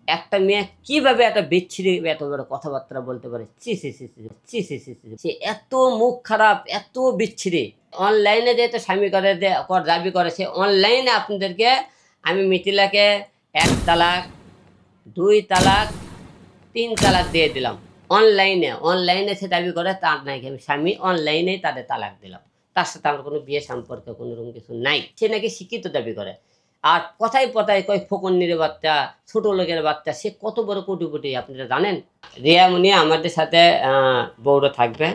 একটা মেয়ে কিভাবে একটা বিচ্ছিরি এত বড় কথাবার্তা বলতে পারে? ছি ছি ছি ছি ছি ছি ছি ছি। সে এত মুখ খারাপ, এত বিচ্ছিরি। অনলাইনে যেহেতু স্বামী করে দাবি করে, সে অনলাইনে আপনাদেরকে আমি মিথিলাকে ১ তালাক, ২ তালাক, ৩ তালাক দিয়ে দিলাম। অনলাইনে সে দাবি করে তার নাকি আমি স্বামী, অনলাইনেই তাদের তালাক দিলাম। তার সাথে আমার কোনো বিয়ে সম্পর্ক কোনোরকম কিছু নাই। সে নাকি শিক্ষিত দাবি করে। আর কথায় কথায় কয় ফকিন্নির বাচ্চা, ছোট লোকের বাচ্চা। সে কত বড় কোটিপতি আপনারা জানেন? রিয়া মুনি আমাদের সাথে বউরা থাকবে।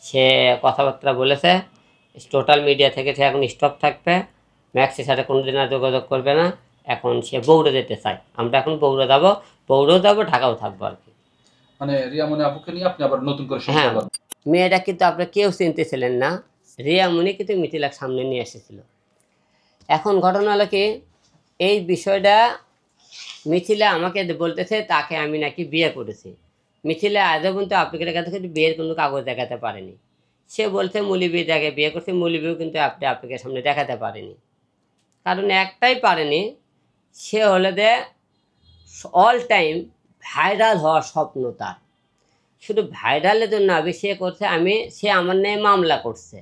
সে কথাবার্তা বলেছে। টোটাল মিডিয়া থেকে সে এখন স্টপ থাকবে। ম্যাক্সের সাথে কোনোদিন আর যোগাযোগ করবে না। এখন সে বগুড়া যেতে চায়। আমরা এখন বগুড়া যাবো, বগুড়াও যাবো, ঢাকাও থাকবো আর কি। মানে রিয়া মনি আপুকে নিয়ে আপনি আবার নতুন করে হ্যাঁ, সংসার করবেন। মেয়েটা কিন্তু আপনারা কেউ চিনতেছিলেন না। রিয়া মুনি কিন্তু মিথিলার সামনে নিয়ে এসেছিল। এখন ঘটনা হলো কি, এই বিষয়টা মিথিলা আমাকে বলতেছে তাকে আমি নাকি বিয়ে করেছি। মিথিলা আজও পর্যন্ত আপনাদের কাছে কিন্তু বিয়ের কোনো কাগজ দেখাতে পারেনি। সে বলছে মৌলবি তাকে বিয়ে করছে, মৌলবিও কিন্তু আপনাদের সামনে দেখাতে পারেনি। কারণ একটাই পারেনি, সে হলো যে অল টাইম ভাইরাল হওয়ার স্বপ্ন তার। শুধু ভাইরালের জন্য হবে, সে আমার নিয়ে মামলা করছে।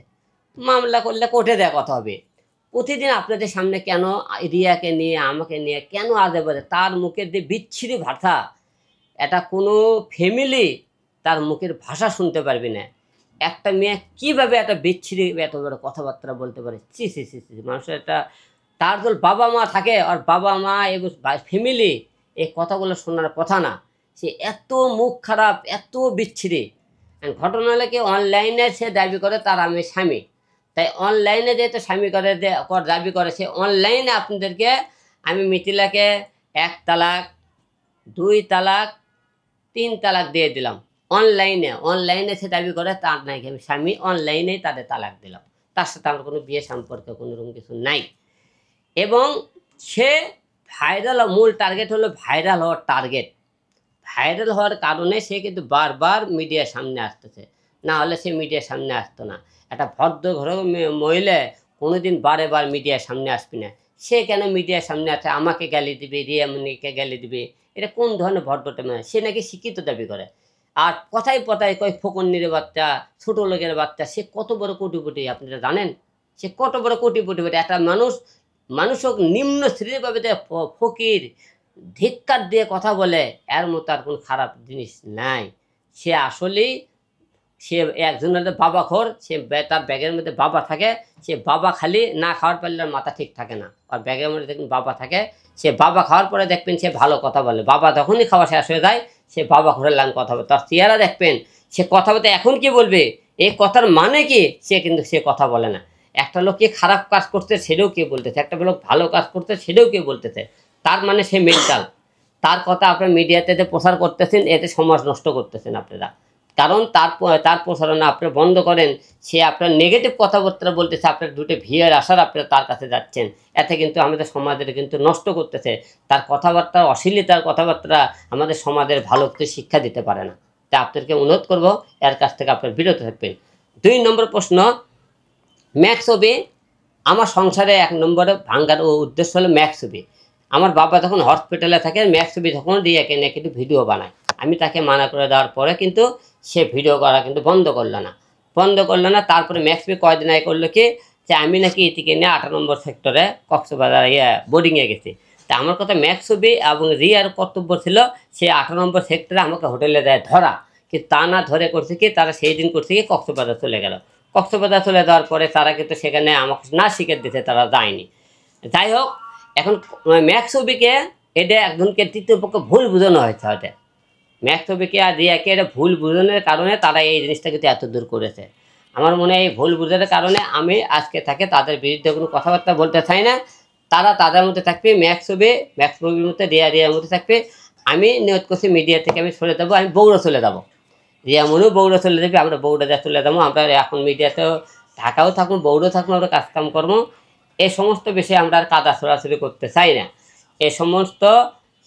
মামলা করলে কোর্টে দেওয়া কথা হবে। প্রতিদিন আপনাদের সামনে কেন রিয়াকে নিয়ে, আমাকে নিয়ে কেন আজে বাজে, তার মুখের যে বিচ্ছিরি ভাষা, এটা কোনো ফ্যামিলি তার মুখের ভাষা শুনতে পারবি না। একটা মেয়ে কীভাবে একটা বিচ্ছিরি এত বড় কথাবার্তা বলতে পারে? ছি ছি ছি ছি। মানুষের একটা, তার যদি বাবা মা থাকে, আর বাবা মা এবং ফ্যামিলি, এই কথাগুলো শোনার কথা না। সে এত মুখ খারাপ, এত বিচ্ছিরি। ঘটনা হলে কি, অনলাইনে সে দাবি করে তার আমি স্বামী। তাই অনলাইনে যেহেতু স্বামী করে দাবি করে, সে অনলাইনে আপনাদেরকে আমি মিথিলাকে ১ তালাক, ২ তালাক, ৩ তালাক দিয়ে দিলাম। অনলাইনে সে দাবি করে তার নাকি আমি স্বামী, অনলাইনেই তাদের তালাক দিলাম। তার সাথে আমার কোনো বিয়ে সম্পর্ক কোনোরকম কিছু নাই। এবং সে ভাইরাল, মূল টার্গেট হলো ভাইরাল হওয়ার টার্গেট। ভাইরাল হওয়ার কারণে সে কিন্তু বারবার মিডিয়ার সামনে আসতেছে, না হলে সে মিডিয়ার সামনে আসতো না। একটা ভদ্র ঘরের মহিলা কোনোদিন বারে মিডিয়ার সামনে আসবে না। সে কেন মিডিয়ার সামনে আসে, আমাকে গালি দিবে, রিয়ামণিকে গালি দিবে? এটা কোন ধরনের ভদ্রতা? মানে সে নাকি শিক্ষিত দাবি করে। আর কথায় কথায় কয় ফকিন্নির বাচ্চা, ছোট লোকের বাচ্চা। সে কত বড় কোটিপতি আপনারা জানেন? সে কত বড় কোটিপতি? একটা মানুষও নিম্ন শ্রেণীভাবে ফকির, ধিক্কার দিয়ে কথা বলে, এর মতো আর কোনো খারাপ জিনিস নাই। সে আসলেই, সে একজনের বাবাখোর। সে তার ব্যাগের মধ্যে বাবা থাকে, সে বাবা খালি না খাওয়ার পারলে মাথা ঠিক থাকে না। আর ব্যাগের মধ্যে দেখবেন বাবা থাকে, সে বাবা খাওয়ার পরে দেখবেন সে ভালো কথা বলে। বাবা যখনই খাওয়া শেষ হয়ে যায়, সে বাবা ঘরের লাং কথা বলে। তার চেহারা দেখবেন, সে কথা বলতে এখন কি বলবে, এই কথার মানে কি, সে কথা বলে না। একটা লোক কে খারাপ কাজ করতে সেটাও কে বলতেছে, একটা লোক ভালো কাজ করতে সেটাও কে বলতেছে। তার মানে সে মেন্টাল। তার কথা আপনার মিডিয়াতে প্রচার করতেছেন, এতে সমাজ নষ্ট করতেছেন আপনারা। কারণ তার প্রচারণা আপনি বন্ধ করেন। সে আপনার নেগেটিভ কথাবার্তা বলতেছে, আপনার দুটো ভিউয়ার আসার আপনারা তার কাছে যাচ্ছেন। এতে কিন্তু আমাদের সমাজের কিন্তু নষ্ট করতেছে। তার কথাবার্তা, অশ্লীলতার কথাবার্তা আমাদের সমাজের ভালো কিছু শিক্ষা দিতে পারে না। তাই আপনাদেরকে অনুরোধ করবো, এর কাছ থেকে আপনার বিরত থাকবেন। ২ নম্বর প্রশ্ন, ম্যাক্স হবে আমার সংসারে ১ নম্বরে ভাঙ্গার উদ্দেশ্য হলো ম্যাক্স হবে। আমার বাবা যখন হসপিটালে থাকে, ম্যাক্স হবে তখন রিয়াকে নিয়ে কিন্তু ভিডিও বানায়। আমি তাকে মানা করে দেওয়ার পরে কিন্তু সে ভিডিও করা কিন্তু বন্ধ করলো না। তারপরে ম্যাক্স বি কয়দিন আগে করলো কি, যে আমি নাকি এটিকে নিয়ে ৮ নম্বর সেক্টরে কক্সবাজার বোর্ডিংয়ে গেছি। তা আমার কথা, ম্যাক্স হবে এবং রিয়ার কর্তব্য ছিল সে ৮ নম্বর সেক্টরে আমাকে হোটেলে দেয় ধরা, কিন্তু তা না ধরে করছে কি, তারা সেই দিন করছে কি কক্সবাজার চলে গেল। কক্সবাজার চলে যাওয়ার পরে তারা কিন্তু সেখানে আমাকে না শিখে দিতে তারা যায়নি। যাই হোক, এখন ম্যাক্স ছবিকে এটা একজনকে তৃতীয় পক্ষ ভুল বোঝানো হয়েছে। হয়তো ম্যাক্স ছবিকে আর রিয়াকে এটা ভুল বোঝানোর কারণে তারা এই জিনিসটা কিন্তু এত দূর করেছে। আমার মনে হয় এই ভুল বোঝানোর কারণে আমি আজকে তাকে তাদের বিরুদ্ধে কোনো কথাবার্তা বলতে চাই না। তারা তাদের মধ্যে থাকবে, ম্যাক্স ছবির মধ্যে, রিয়ার মধ্যে থাকবে। আমি নিয়ত করছি মিডিয়া থেকে আমি সরে যাবো, আমি বগুড়া চলে যাবো। রিয়ামনিও বগুড়া চলে যাবে, আমরা বগুড়া যা চলে যাবো। আমরা এখন মিডিয়াতেও ঢাকাও থাকুন, বগুড়াও থাকুন, আমরা কাজকাম করবো। এই সমস্ত বিষয়ে আমরা আর কাদা ছড়াছড়ি করতে চাই না। এই সমস্ত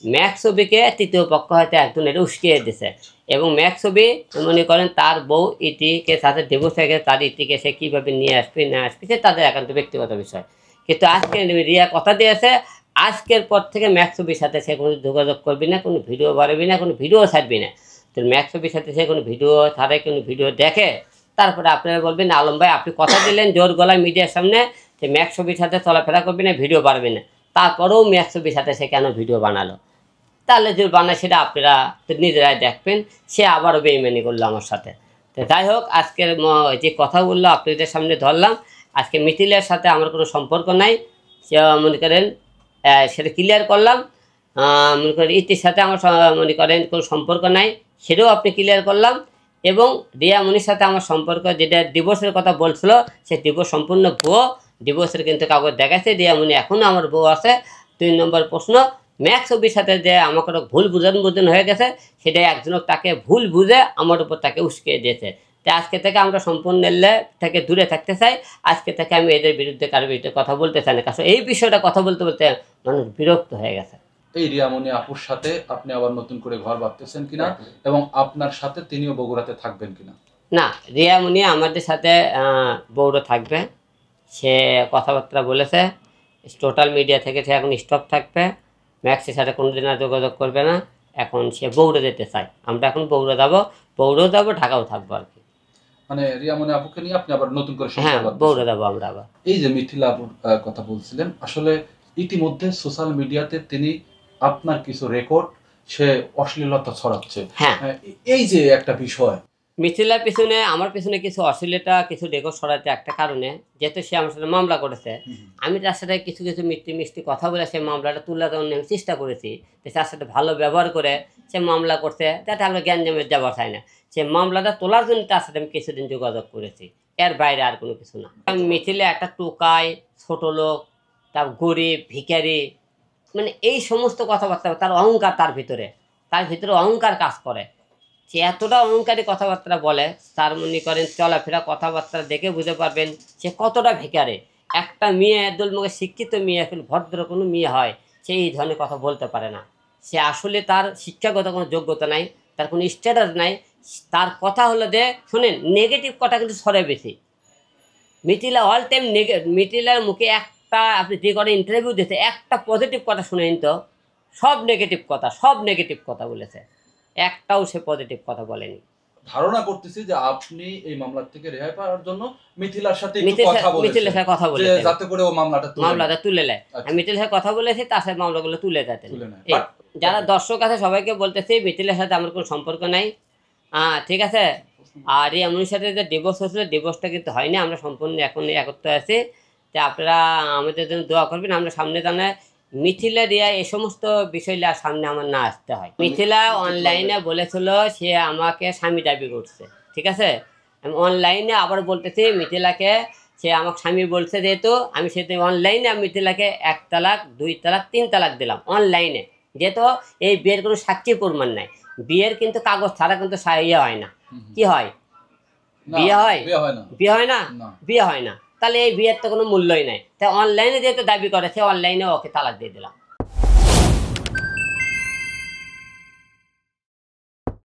ম্যাক্স ছবিকে তৃতীয় পক্ষ হয়তো একজন এটা উস্কিয়ে দিছে। এবং ম্যাক্স ছবি মনে করেন তার বউ ইটিকে সাথে ডিভোর্স হয়ে গেছে, তার ইটিকে সে কীভাবে নিয়ে আসবে না আসবে সে তাদের একান্ত ব্যক্তিগত বিষয়। কিন্তু আজকে রিয়া কথা দিয়েছে, আজকের পর থেকে ম্যাক্সবির সাথে সে কোনো যোগাযোগ করবি না, কোনো ভিডিও বাড়বি না, কোনো ভিডিও ছাড়বি না। তো ম্যাক্সবির সাথে সে কোনো ভিডিও ছাড়ে, কোনো ভিডিও দেখে, তারপরে আপনারা বলবেন আলম ভাই আপনি কথা দিলেন জোর গলায় মিডিয়ার সামনে যে ম্যাক্সবির সাথে চলাফেরা করবি না, ভিডিও বাড়বি না, তারপরেও ম্যাক্সবির সাথে সে কেন ভিডিও বানালো? তাহলে যে বানায় সেটা আপনারা তো নিজেরাই দেখবেন। সে আবারও বেইমানি করলো আমার সাথে। তো যাই হোক, আজকের যে কথা বললো আপনাদের সামনে ধরলাম। আজকে মিথিলের সাথে আমার কোনো সম্পর্ক নাই, সে মনে করেন সেটা ক্লিয়ার করলাম। মনে করেন ইতির সাথে আমার মনে করেন কোনো সম্পর্ক নাই, সেটাও আপনি ক্লিয়ার করলাম। এবং রিয়ামণির সাথে আমার সম্পর্ক, যেটা ডিভোর্সের কথা বলছিল, সে ডিভোর্স সম্পূর্ণ ভুয়ো। ডিভোর্সের কিন্তু কাগজ দেখাচ্ছে, রিয়ামণি এখনও আমার বউ আছে। 2 নম্বর প্রশ্ন, ম্যাক্সবির সাথে যে আমাকে ভুল বুঝান হয়ে গেছে, সেটাই একজনক তাকে ভুল বুঝে আমার উপর তাকে উস্কিয়ে দিয়েছে। তাই আজকে থেকে আমরা সম্পূর্ণ থেকে দূরে থাকতে চাই। আজকে থেকে আমি এদের বিরুদ্ধে কারোর বিরুদ্ধে কথা বলতে চাই না, কারণ এই বিষয়টা কথা বলতে বলতে মানুষ বিরক্ত হয়ে গেছে। এই রিয়ামণি আপুর সাথে আপনি আবার নতুন করে ঘর ভাবতেছেন কিনা, এবং আপনার সাথে তিনিও বগুড়াতে থাকবেন কিনা? না, রিয়ামণি আমাদের সাথে বউরা থাকবে। সে কথাবার্তা বলেছে, টোটাল মিডিয়া থেকে সে এখন স্টপ থাকবে, ম্যাক্সের সাথে কোনোদিন আর যোগাযোগ করবে না। এখন সে বগুড়া যেতে চায়, আমরা এখন বগুড়া যাবো, বগুড়াও যাবো, ঢাকাও থাকবো আর কি। মানে রিয়ামণি আপুকে নিয়ে আপনি আবার নতুন করে হ্যাঁ, বগুড়া যাবো আমরা আবার। এই যে মিথিলা আপুর কথা বলছিলেন, আসলে ইতিমধ্যে সোশ্যাল মিডিয়াতে তিনি আপনার কিছু রেকর্ড সে অশ্লীলতা ছড়াচ্ছে। হ্যাঁ, এই যে একটা বিষয়, মিথিলার পিছনে আমার পিছনে কিছু অশ্লীলতা, কিছু রেকর্ড সরাতে একটা কারণে, যেহেতু সে আমার সাথে মামলা করেছে, আমি তার সাথে কিছু কিছু মিষ্টি কথা বলে সে মামলাটা তুলে দেওয়ার আমি চেষ্টা করেছি। যে তার সাথে ভালো ব্যবহার করে সে মামলা করছে, যাতে আমরা গ্যাঞ্জামের যাওয়া চাই না। সে মামলাটা তোলার জন্য তার সাথে আমি কিছুদিন যোগাযোগ করেছি, এর বাইরে আর কোনো কিছু না। আমি মিথিলে একটা টোকাই, ছোট লোক, তার গরিব, ভিখারি, মানে এই সমস্ত কথাবার্তা, তার অহংকার, তার ভিতরে অহংকার কাজ করে। সে এতটা অহংকারী কথাবার্তা বলে, তার মনে করেন চলাফেরা কথাবার্তা দেখে বুঝতে পারবেন সে কতটা ভিখারে। একটা মেয়ে একদল মুখে শিক্ষিত মেয়ে, এখন ভদ্র কোনো মেয়ে হয়, সে এই ধরনের কথা বলতে পারে না। সে আসলে তার শিক্ষাগত কোনো যোগ্যতা নাই, তার কোনো স্ট্যাটাস নাই। তার কথা হলো যে শোনেন, নেগেটিভ কথা কিন্তু সরে বেশি। মিথিলা অল টাইম মিথিলার মুখে একটা, আপনি যে করে ইন্টারভিউ দিতে, একটা পজিটিভ কথা শুনেন তো, সব নেগেটিভ কথা বলেছে, একটাও সে পজিটিভ কথা বলেনি। ধারণা করতেছি যে আপনি এই মামলা থেকে রেহাই পাওয়ার জন্য মিথিলার সাথে মিথিলার সাথে কথা বলেছেন, যাতে করে ও মামলাটা তুলে নেয়। আমি মিথিলার সাথে কথা বলেছি, তার সাথে মামলাগুলো তুলে যেতেন। যারা দর্শক আছে সবাইকে বলতেছি, মিথিলার সাথে আমার কোনো সম্পর্ক নাই। ঠিক আছে। আর এই এমন সাথে যে ডিভোর্স হয়েছিল, ডিভোর্সটা কিন্তু হয়নি, আমরা সম্পূর্ণ এখন একত্র আছি। তো আপনারা আমাদের জন্য দোয়া করবেন, আমরা সামনে জানাই মিথিলা রিয়া এই সমস্ত বিষয় সামনে আমার না আসতে হয়। মিথিলা অনলাইনে বলেছিল সে আমাকে স্বামী দাবি করছে, ঠিক আছে। আমি অনলাইনে আবার বলতেছি মিথিলাকে, সে আমাকে স্বামী বলছে, যেহেতু আমি সেটা অনলাইনে মিথিলাকে 1 তালাক 2 তালাক 3 তালাক দিলাম অনলাইনে, যেহেতু এই বিয়ের কোনো সাক্ষী প্রমাণ নাই। বিয়ের কিন্তু কাগজ ছাড়া কিন্তু ইয়ে হয় না। কি হয়? বিয়ে হয়? বিয়ে হয় না, বিয়ে হয় না। তাহলে এই বিয়ের তো কোনো মূল্যই নাই। তাই অনলাইনে যেহেতু দাবি করেছে, অনলাইনে ওকে তালাক দিয়ে দিলাম।